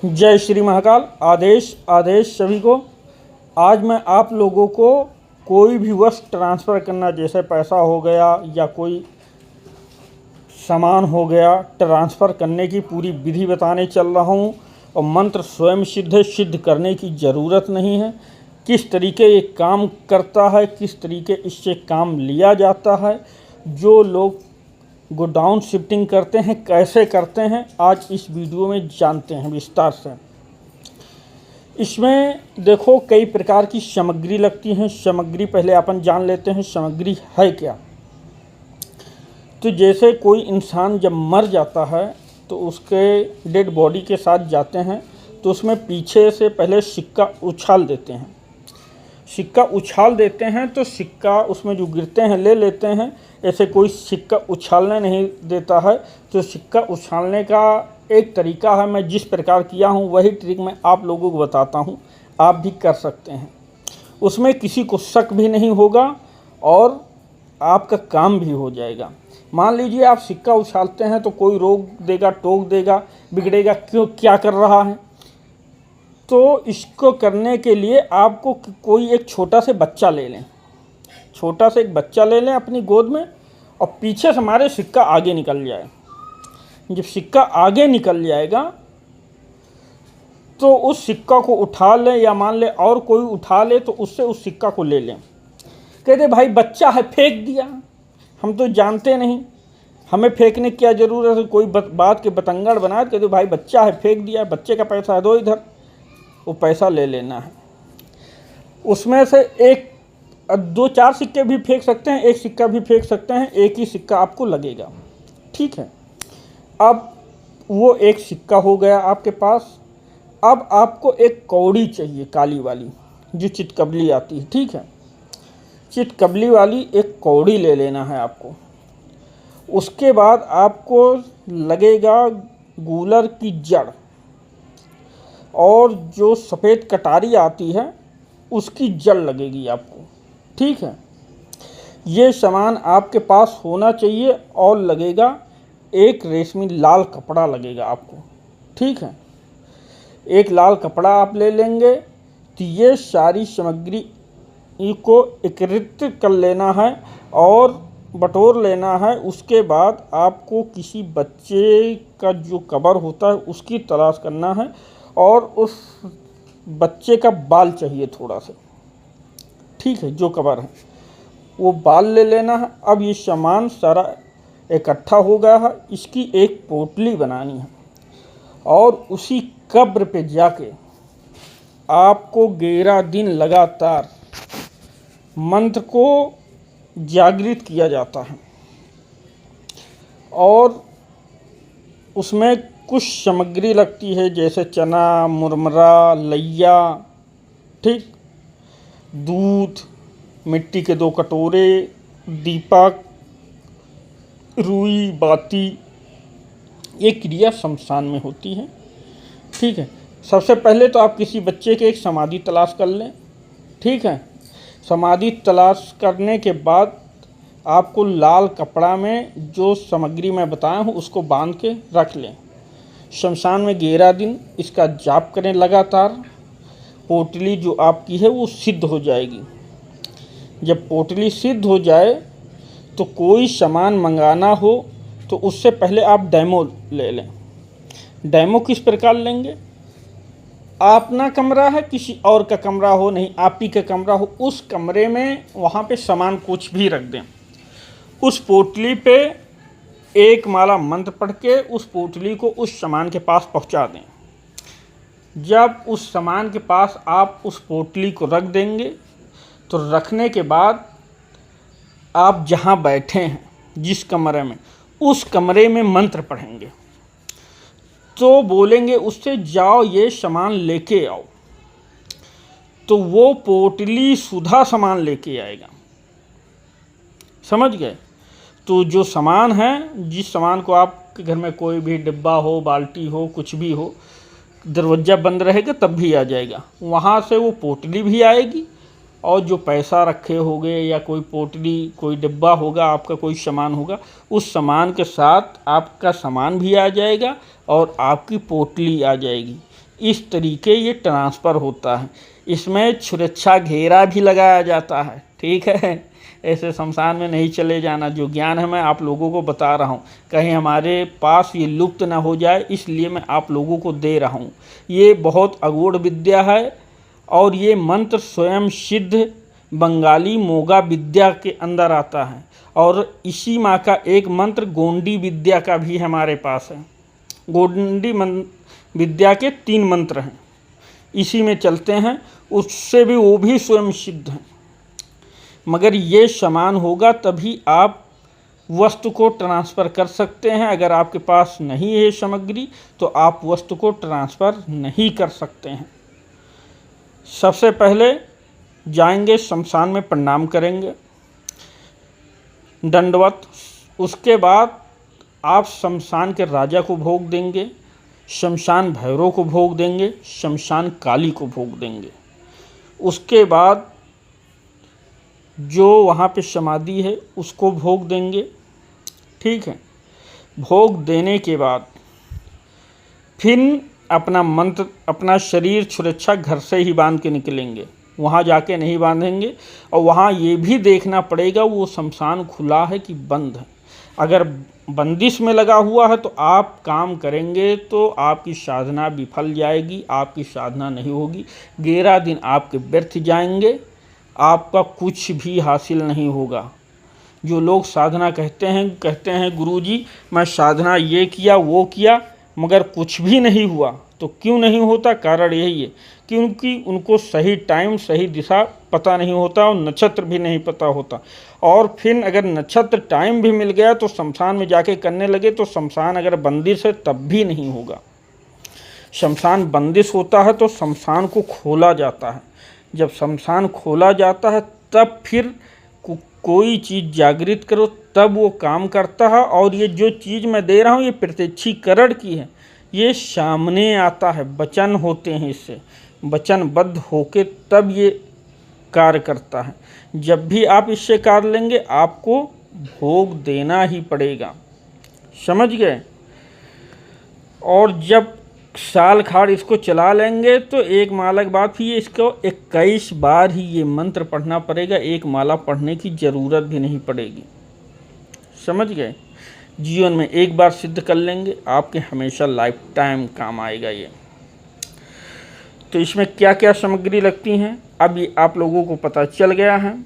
जय श्री महाकाल। आदेश आदेश सभी को। आज मैं आप लोगों को कोई भी वस्तु ट्रांसफ़र करना, जैसे पैसा हो गया या कोई सामान हो गया, ट्रांसफ़र करने की पूरी विधि बताने चल रहा हूँ। और मंत्र स्वयं सिद्ध है, सिद्ध करने की ज़रूरत नहीं है। किस तरीके ये काम करता है, किस तरीके इससे काम लिया जाता है, जो लोग गोडाउन शिफ्टिंग करते हैं कैसे करते हैं, आज इस वीडियो में जानते हैं विस्तार से। इसमें देखो कई प्रकार की सामग्री लगती हैं। सामग्री पहले अपन जान लेते हैं सामग्री है क्या। तो जैसे कोई इंसान जब मर जाता है तो उसके डेड बॉडी के साथ जाते हैं तो उसमें पीछे से पहले सिक्का उछाल देते हैं। सिक्का उछाल देते हैं तो सिक्का उसमें जो गिरते हैं ले लेते हैं। ऐसे कोई सिक्का उछालने नहीं देता है। तो सिक्का उछालने का एक तरीका है, मैं जिस प्रकार किया हूँ वही ट्रिक मैं आप लोगों को बताता हूँ, आप भी कर सकते हैं। उसमें किसी को शक भी नहीं होगा और आपका काम भी हो जाएगा। मान लीजिए आप सिक्का उछालते हैं तो कोई रोक देगा, टोक देगा, बिगड़ेगा, क्यों क्या कर रहा है। तो इसको करने के लिए आपको कोई एक छोटा से बच्चा ले लें, छोटा सा एक बच्चा ले लें अपनी गोद में, और पीछे से हमारे सिक्का आगे निकल जाए। जब सिक्का आगे निकल जाएगा तो उस सिक्का को उठा लें, या मान ले और कोई उठा ले तो उससे उस सिक्का को ले लें। कहते भाई बच्चा है, फेंक दिया, हम तो जानते नहीं, हमें फेंकने की क्या ज़रूरत है। कोई बात के बतंगड़ बनाए, कहते भाई बच्चा है, फेंक दिया, बच्चे का पैसा है, दो इधर, वो पैसा ले लेना है। उसमें से एक दो चार सिक्के भी फेंक सकते हैं, एक सिक्का भी फेंक सकते हैं, एक ही सिक्का आपको लगेगा, ठीक है। अब वो एक सिक्का हो गया आपके पास। अब आपको एक कौड़ी चाहिए, काली वाली जो चितकबली आती है, ठीक है। चितकबली वाली एक कौड़ी ले लेना है आपको। उसके बाद आपको लगेगा गूलर की जड़, और जो सफ़ेद कटारी आती है उसकी जड़ लगेगी आपको, ठीक है। ये सामान आपके पास होना चाहिए। और लगेगा एक रेशमी लाल कपड़ा लगेगा आपको, ठीक है। एक लाल कपड़ा आप ले लेंगे। तो ये सारी सामग्री को एकत्रित कर लेना है और बटोर लेना है। उसके बाद आपको किसी बच्चे का जो कब्र होता है उसकी तलाश करना है, और उस बच्चे का बाल चाहिए थोड़ा सा, ठीक है, जो कब्र है वो बाल ले लेना है। अब ये सामान सारा इकट्ठा हो गया है, इसकी एक पोटली बनानी है, और उसी कब्र पे जाके आपको 11 दिन लगातार मंत्र को जागृत किया जाता है। और उसमें कुछ सामग्री लगती है, जैसे चना, मुरमुरा, लैया, ठीक, दूध, मिट्टी के 2 कटोरे, दीपक, रुई, बाती। ये क्रिया शमशान में होती है, ठीक है। सबसे पहले तो आप किसी बच्चे के एक समाधि तलाश कर लें, ठीक है। समाधि तलाश करने के बाद आपको लाल कपड़ा में जो सामग्री मैं बताया हूँ उसको बांध के रख लें। शमशान में 11 दिन इसका जाप करें लगातार। पोटली जो आपकी है वो सिद्ध हो जाएगी। जब पोटली सिद्ध हो जाए तो कोई सामान मंगाना हो तो उससे पहले आप डेमो ले लें। डेमो किस प्रकार लेंगे, अपना कमरा है, किसी और का कमरा हो, नहीं आप ही का कमरा हो, उस कमरे में वहाँ पे सामान कुछ भी रख दें। उस पोटली पे एक माला मंत्र पढ़ के उस पोटली को उस सामान के पास पहुँचा दें। जब उस सामान के पास आप उस पोटली को रख देंगे तो रखने के बाद आप जहाँ बैठे हैं जिस कमरे में, उस कमरे में मंत्र पढ़ेंगे। तो बोलेंगे उससे जाओ ये सामान लेके आओ, तो वो पोटली सुधा सामान लेके आएगा, समझ गए। तो जो सामान है, जिस सामान को आपके घर में कोई भी डिब्बा हो, बाल्टी हो, कुछ भी हो, दरवाज़ा बंद रहेगा तब भी आ जाएगा। वहाँ से वो पोटली भी आएगी, और जो पैसा रखे होंगे या कोई पोटली, कोई डिब्बा होगा, आपका कोई सामान होगा, उस सामान के साथ आपका सामान भी आ जाएगा और आपकी पोटली आ जाएगी। इस तरीके ये ट्रांसफ़र होता है। इसमें सुरक्षा घेरा भी लगाया जाता है, ठीक है। ऐसे शमशान में नहीं चले जाना। जो ज्ञान है मैं आप लोगों को बता रहा हूँ, कहीं हमारे पास ये लुप्त ना हो जाए, इसलिए मैं आप लोगों को दे रहा हूँ। ये बहुत अगूढ़ विद्या है और ये मंत्र स्वयं सिद्ध बंगाली मोगा विद्या के अंदर आता है। और इसी माँ का एक मंत्र गोंडी विद्या का भी हमारे पास है। गोंडी विद्या के 3 मंत्र हैं, इसी में चलते हैं। उससे भी वो भी स्वयं सिद्ध हैं, मगर ये समान होगा तभी आप वस्तु को ट्रांसफ़र कर सकते हैं। अगर आपके पास नहीं है सामग्री तो आप वस्तु को ट्रांसफ़र नहीं कर सकते हैं। सबसे पहले जाएंगे शमशान में, प्रणाम करेंगे दंडवत। उसके बाद आप शमशान के राजा को भोग देंगे, शमशान भैरव को भोग देंगे, शमशान काली को भोग देंगे। उसके बाद जो वहाँ पे समाधि है उसको भोग देंगे, ठीक है। भोग देने के बाद फिर अपना मंत्र, अपना शरीर सुरक्षा घर से ही बांध के निकलेंगे, वहाँ जाके नहीं बांधेंगे। और वहाँ ये भी देखना पड़ेगा वो शमशान खुला है कि बंद है। अगर बंदिश में लगा हुआ है तो आप काम करेंगे तो आपकी साधना विफल जाएगी, आपकी साधना नहीं होगी। 11 दिन आपके व्यर्थ जाएंगे, आपका कुछ भी हासिल नहीं होगा। जो लोग साधना कहते हैं गुरुजी मैं साधना ये किया वो किया मगर कुछ भी नहीं हुआ, तो क्यों नहीं होता? कारण यही है क्योंकि उनको सही टाइम सही दिशा पता नहीं होता और नक्षत्र भी नहीं पता होता। और फिर अगर नक्षत्र टाइम भी मिल गया तो शमशान में जाके करने लगे तो शमशान अगर बंदिश है तब भी नहीं होगा। शमशान बंदिश होता है तो शमशान को खोला जाता है। जब शमशान खोला जाता है तब फिर कोई चीज़ जागृत करो तब वो काम करता है। और ये जो चीज़ मैं दे रहा हूँ ये प्रत्यक्षीकरण की है, ये सामने आता है, वचन होते हैं, इससे वचनबद्ध होके तब ये कार्य करता है। जब भी आप इससे कार्य लेंगे आपको भोग देना ही पड़ेगा, समझ गए। और जब साल खाड़ इसको चला लेंगे तो एक माला के बाद फिर इसको 21 बार ही ये मंत्र पढ़ना पड़ेगा। एक माला पढ़ने की ज़रूरत भी नहीं पड़ेगी, समझ गए। जीवन में एक बार सिद्ध कर लेंगे, आपके हमेशा लाइफ टाइम काम आएगा ये। तो इसमें क्या क्या सामग्री लगती हैं अब ये आप लोगों को पता चल गया है।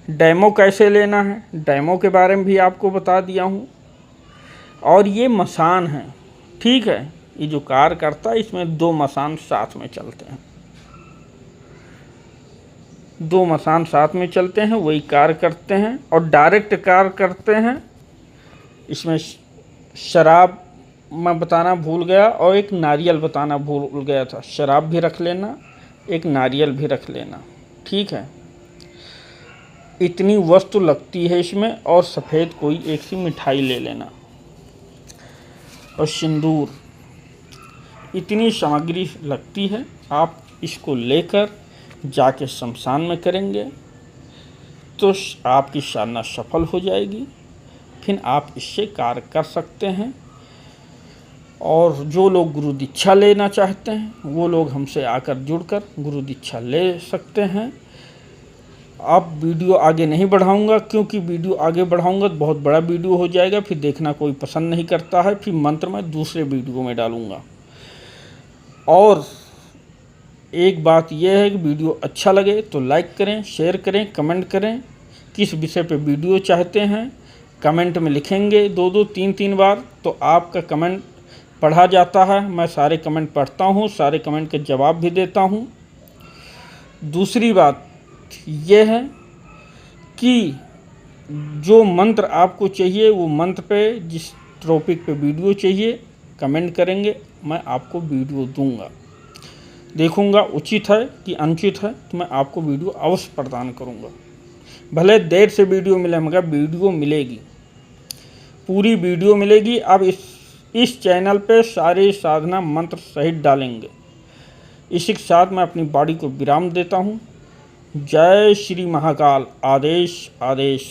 डेमो कैसे लेना है, डेमो के बारे में भी आपको बता दिया हूँ। और ये मसान है, ठीक है। ये जो कार्य करता है इसमें 2 मसान साथ में चलते हैं, 2 मसान साथ में चलते हैं, वही कार्य करते हैं और डायरेक्ट कार्य करते हैं। इसमें शराब मैं बताना भूल गया और एक नारियल बताना भूल गया था। शराब भी रख लेना, एक नारियल भी रख लेना, ठीक है। इतनी वस्तु लगती है इसमें। और सफ़ेद कोई एक सी मिठाई ले लेना और सिंदूर, इतनी सामग्री लगती है। आप इसको लेकर जाके शमशान में करेंगे तो आपकी साधना सफल हो जाएगी। फिर आप इससे कार्य कर सकते हैं। और जो लोग गुरु दीक्षा लेना चाहते हैं वो लोग हमसे आकर जुड़कर गुरु दीक्षा ले सकते हैं। अब वीडियो आगे नहीं बढ़ाऊंगा क्योंकि वीडियो आगे बढ़ाऊंगा तो बहुत बड़ा वीडियो हो जाएगा, फिर देखना कोई पसंद नहीं करता है, फिर मंत्र मैं दूसरे वीडियो में डालूंगा। और एक बात यह है कि वीडियो अच्छा लगे तो लाइक करें, शेयर करें, कमेंट करें। किस विषय पे वीडियो चाहते हैं कमेंट में लिखेंगे 2-2, 3-3 बार तो आपका कमेंट पढ़ा जाता है। मैं सारे कमेंट पढ़ता हूँ, सारे कमेंट के जवाब भी देता हूँ। दूसरी बात यह है कि जो मंत्र आपको चाहिए वो मंत्र पे जिस टॉपिक पे वीडियो चाहिए कमेंट करेंगे, मैं आपको वीडियो दूंगा। देखूंगा उचित है कि अनुचित है तो मैं आपको वीडियो अवश्य प्रदान करूंगा। भले देर से वीडियो मिले मगर वीडियो मिलेगी, पूरी वीडियो मिलेगी। अब इस चैनल पे सारे साधना मंत्र सहित डालेंगे। इसी के साथ मैं अपनी वाणी को विराम देता हूँ। जय श्री महाकाल। आदेश आदेश।